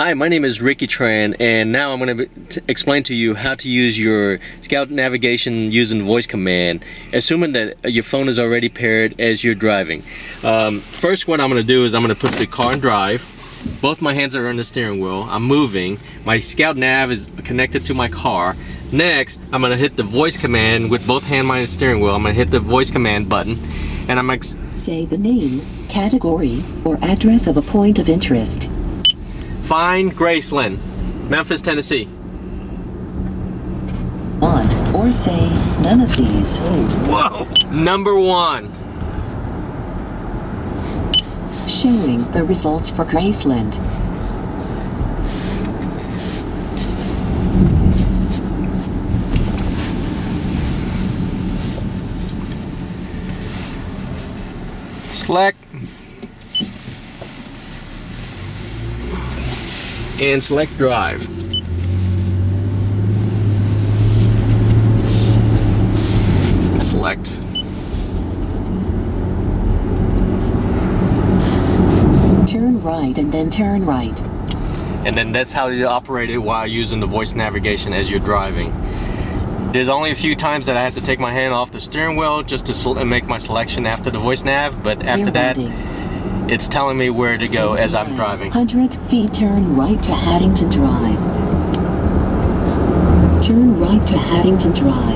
Hi, my name is Ricky Tran, and now I'm going to explain to you how to use your Scout navigation using voice command, assuming that your phone is already paired as you're driving. First, what I'm going to do is I'm going to put the car in drive. Both my hands are on the steering wheel. I'm moving. My Scout nav is connected to my car. Next, I'm going to hit the voice command with both hands on the steering wheel. I'm going to hit the voice command button, and I'm going to say the name, category, or address of a point of interest. Find Graceland, Memphis, Tennessee. Want or say none of these. Whoa! Number 1. Showing the results for Graceland. Select and select drive. Select. Turn right and then turn right. And then that's how you operate it while using the voice navigation as you're driving. There's only a few times that I have to take my hand off the steering wheel just to make my selection after the voice nav, but after that, it's telling me where to go as I'm driving. 100 feet turn right to Haddington Drive. Turn right to Haddington Drive.